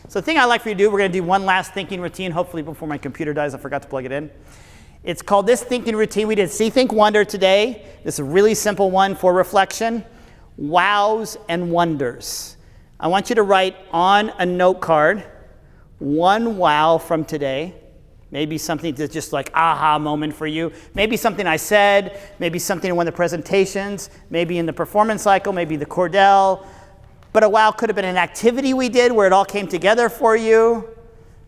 So the thing I'd like for you to do, we're going to do one last thinking routine, hopefully before my computer dies. I forgot to plug it in. It's called this thinking routine. We did See, Think, Wonder today. This is a really simple one for reflection. Wows and wonders. I want you to write on a note card one wow from today. Maybe something that's just like aha moment for you. Maybe something I said. Maybe something in one of the presentations. Maybe in the performance cycle. Maybe the Cordell. But a wow could have been an activity we did where it all came together for you.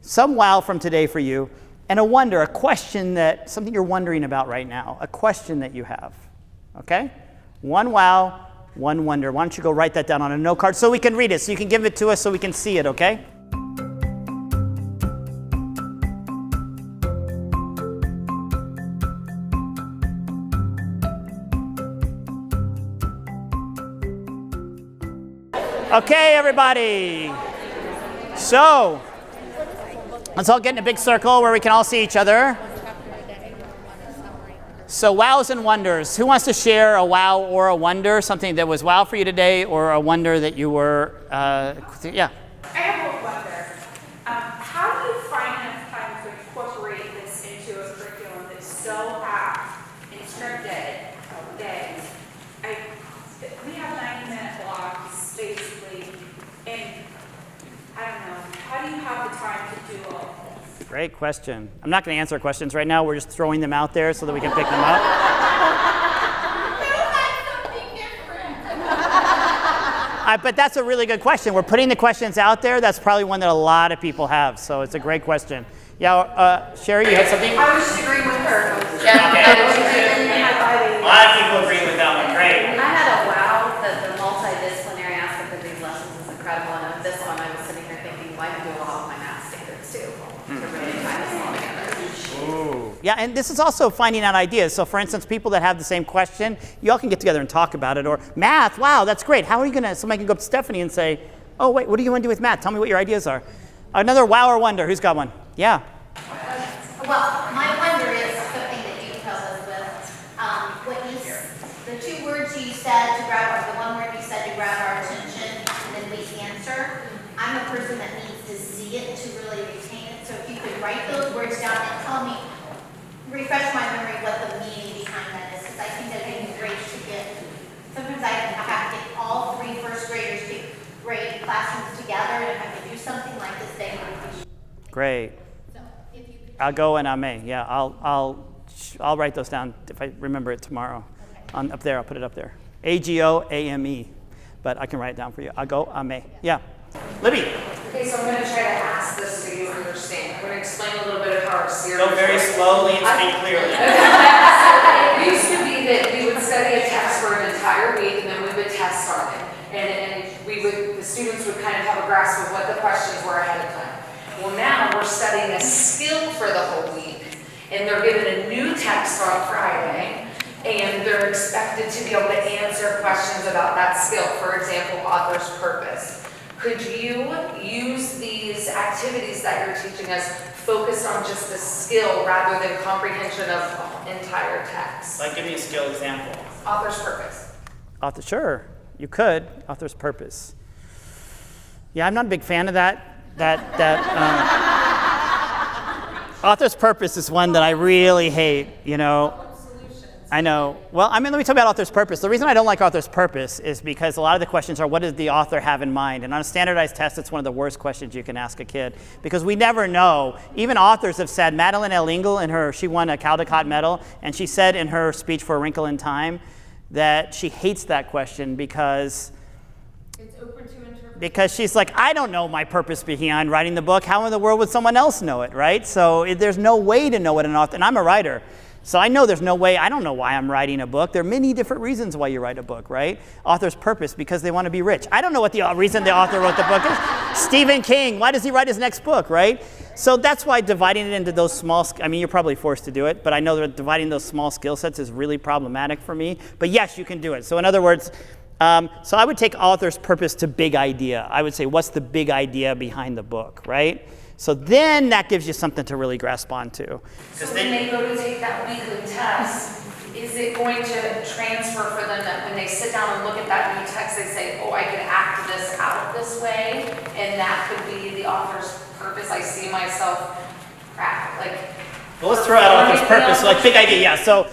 Some wow from today for you. And a wonder, a question that, something you're wondering about right now. A question that you have. Okay? One wow, one wonder. Why don't you go write that down on a note card so we can read it, so you can give it to us so we can see it, okay? Okay, everybody. So, let's all get in a big circle where we can all see each other. So, wows and wonders. Who wants to share a wow or a wonder? Something that was wow for you today or a wonder that you were, yeah. I have a wonder. How do you find enough time to incorporate this into a curriculum that's so packed and scripted that we have 90-minute blocks, basically, and I don't know, how do you have the time to do all of this? Great question. I'm not going to answer questions right now. We're just throwing them out there so that we can pick them up. But that's a really good question. We're putting the questions out there. That's probably one that a lot of people have, so it's a great question. Yeah, Sherry, you had something? I was just agreeing with her. Yeah, a lot of people agree with that one. Great. I had a wow that the multidisciplinary aspect of these lessons is incredible, and of this one I was sitting here thinking, why do a lot of my math standards too, to really tie this all together. Ooh. Yeah, and this is also finding out ideas. So for instance, people that have the same question, you all can get together and talk about it. Or math, wow, that's great. How are you gonna, somebody can go up to Stephanie and say, oh wait, what do you wanna do with math? Tell me what your ideas are. Another wow or wonder, who's got one? Yeah. Well, my wonder is something that you helped us with. The two words you said to grab our, the one word you said to grab our attention, and then we answer. I'm a person that needs to see it to really retain it. So if you could write those words down and tell me, refresh my memory what the meaning behind that is, because I think that would be great to get. Sometimes I have to get all three first graders to grade classrooms together, and if I could do something like this, they would appreciate it. Great. So if you could. I'll go and I may. Yeah, I'll write those down if I remember it tomorrow. Up there, I'll put it up there. AGOAME, but I can write it down for you. I'll go, I may. Yeah. Libby. Okay, so I'm going to try to ask this so you understand. I'm going to explain a little bit of how our series Go very works. slowly and speak clearly. It used to be that we would study a text for an entire week and then we would test on it. And the students would kind of have a grasp of what the questions were ahead of time. Well, now we're studying a skill for the whole week. And they're given a new text on Friday. And they're expected to be able to answer questions about that skill. For example, author's purpose. Could you use these activities that you're teaching us focused on just the skill rather than comprehension of entire text? Like, give me a skill example. Author's purpose. Sure, you could. Author's purpose. Yeah, I'm not a big fan of that. Author's purpose is one that I really hate, you know. I know. Well, let me talk about author's purpose. The reason I don't like author's purpose is because a lot of the questions are, what does the author have in mind? And on a standardized test, it's one of the worst questions you can ask a kid because we never know. Even authors have said, Madeleine L'Engle, she won a Caldecott medal, and she said in her speech for A Wrinkle in Time that she hates that question because It's open to interpretation. because she's like, I don't know my purpose behind writing the book. How in the world would someone else know it, right? So there's no way to know what an author, and I'm a writer. So I know there's no way, I don't know why I'm writing a book. There are many different reasons why you write a book, right? Author's purpose, because they want to be rich. I don't know what the reason the author wrote the book is. Stephen King, why does he write his next book, right? So that's why dividing it into those small, I mean, you're probably forced to do it, but I know that dividing those small skill sets is really problematic for me. But yes, you can do it. So in other words, so I would take author's purpose to big idea. I would say, what's the big idea behind the book, right? So then that gives you something to really grasp onto. So when they go to take that weekly test, is it going to transfer for them that when they sit down and look at that new text, they say, oh, I could act this out this way, and that could be the author's purpose. I see myself, Well, let's throw out author's Anything purpose. So, else? like big idea, yeah. So,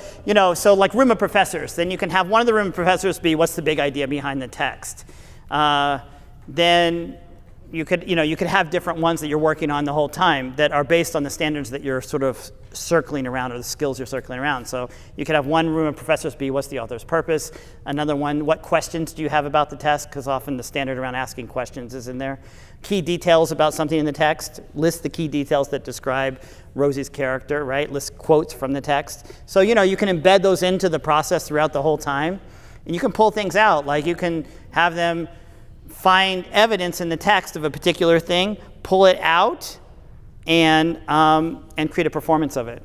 so like room of professors, then you can have one of the room of professors be what's the big idea behind the text. Then you could have different ones that you're working on the whole time that are based on the standards that you're sort of circling around or the skills you're circling around. So you could have one room of professors be what's the author's purpose, another one, what questions do you have about the text, because often the standard around asking questions is in there. Key details about something in the text, list the key details that describe Rosie's character, right? List quotes from the text. So, you can embed those into the process throughout the whole time. And you can pull things out, like you can have them find evidence in the text of a particular thing, pull it out, and create a performance of it.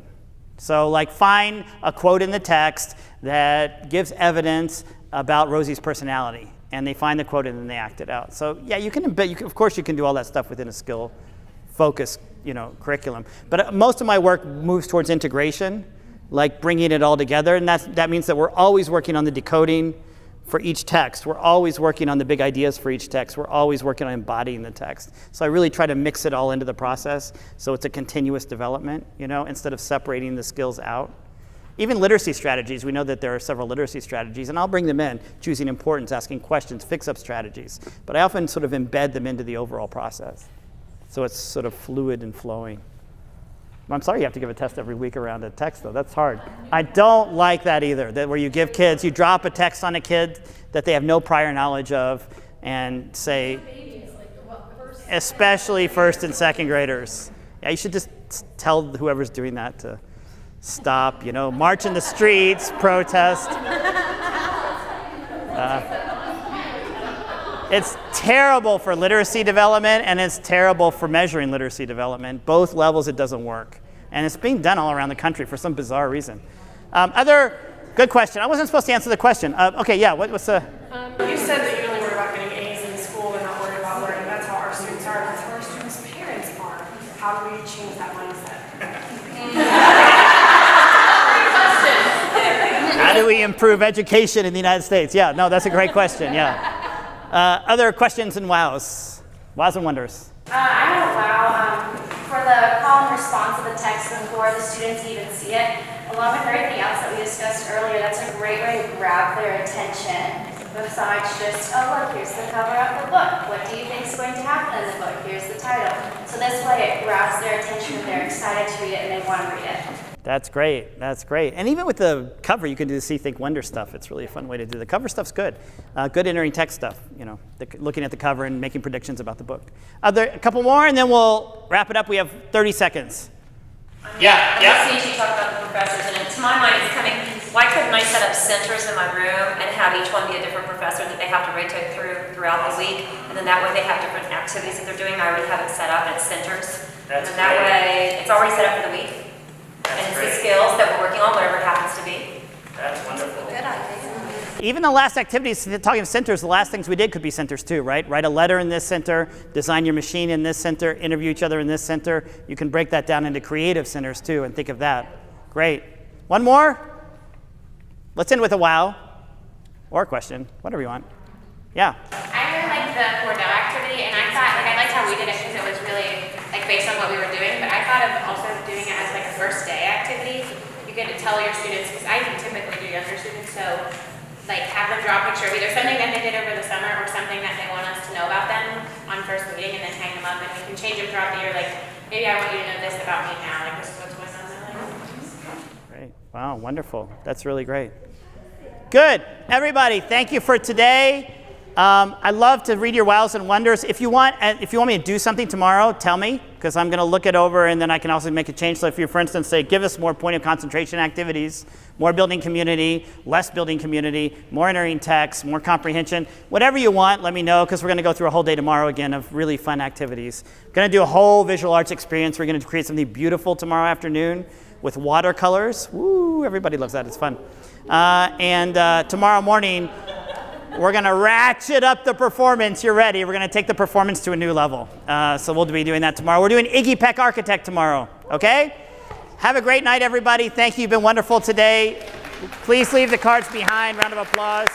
So like find a quote in the text that gives evidence about Rosie's personality, and they find the quote and then they act it out. So yeah, you can embed, of course you can do all that stuff within a skill focused curriculum. But most of my work moves towards integration, like bringing it all together, and that means that we're always working on the decoding for each text. We're always working on the big ideas for each text. We're always working on embodying the text. So I really try to mix it all into the process so it's a continuous development, instead of separating the skills out. Even literacy strategies, we know that there are several literacy strategies, and I'll bring them in, choosing importance, asking questions, fix-up strategies. But I often sort of embed them into the overall process. So it's sort of fluid and flowing. I'm sorry you have to give a test every week around a text, though. That's hard. I don't like that either, that where you give kids, you drop a text on a kid that they have no prior knowledge of and say, especially first and second graders. Yeah, you should just tell whoever's doing that to stop, march in the streets, protest. It's terrible for literacy development, and it's terrible for measuring literacy development. Both levels, it doesn't work. And it's being done all around the country for some bizarre reason. Good question. I wasn't supposed to answer the question. Okay, yeah, what's the? You said that you only worry about getting A's in school and not worried about learning. That's how our students are. That's how our students' parents are. How do we change that mindset? How do we improve education in the United States? Yeah, no, that's a great question, yeah. Other questions and wows? Wows and wonders? I have a wow. For the call and response of the text and before the students even see it, along with everything else that we discussed earlier, that's a great way to grab their attention. Besides just, oh look, here's the cover of the book. What do you think is going to happen in the book? Here's the title. So this way it grabs their attention and they're excited to read it and they want to read it. That's great. That's great. And even with the cover, you can do the See, Think, Wonder stuff. It's really a fun way to do the cover stuff's good. Good entering text stuff, looking at the cover and making predictions about the book. A couple more, and then we'll wrap it up. We have 30 seconds. Yeah. Listening to you talk about the professors, and to my mind, it's coming, why couldn't I set up centers in my room and have each one be a different professor that they have to rotate throughout the week, and then that way they have different activities that they're doing. I already have it set up at centers. That's and then that way, it's already set up for the week. And it's the skills that we're working on, whatever it happens to be. That's wonderful. Good idea. Even the last activities, talking of centers, the last things we did could be centers too, right? Write a letter in this center, design your machine in this center, interview each other in this center. You can break that down into creative centers too and think of that. Great. One more? Let's end with a wow or a question, whatever you want. Yeah. I really liked the Cornell activity, and I thought, I liked how we did it because it was really based on what we were doing, but I thought of also doing it as a first day activity. You get to tell your students, because I typically do younger students, so have them draw a picture of either something that they did over the summer or something that they want us to know about them on first meeting, and then hang them up, and we can change them throughout the year. Maybe I want you to know this about me now, this is what's going on in my life. Great. Wow, wonderful. That's really great. Good. Everybody, thank you for today. I'd love to read your wows and wonders. If you want me to do something tomorrow, tell me, because I'm going to look it over and then I can also make a change. So if you, for instance, say, give us more point of concentration activities, more building community, less building community, more entering text, more comprehension, whatever you want, let me know, because we're going to go through a whole day tomorrow again of really fun activities. We're going to do a whole visual arts experience. We're going to create something beautiful tomorrow afternoon with watercolors. Woo, everybody loves that. It's fun. And tomorrow morning, we're going to ratchet up the performance. You're ready. We're going to take the performance to a new level. So we'll be doing that tomorrow. We're doing Iggy Peck Architect tomorrow, okay? Have a great night, everybody. Thank you. You've been wonderful today. Please leave the cards behind. Round of applause.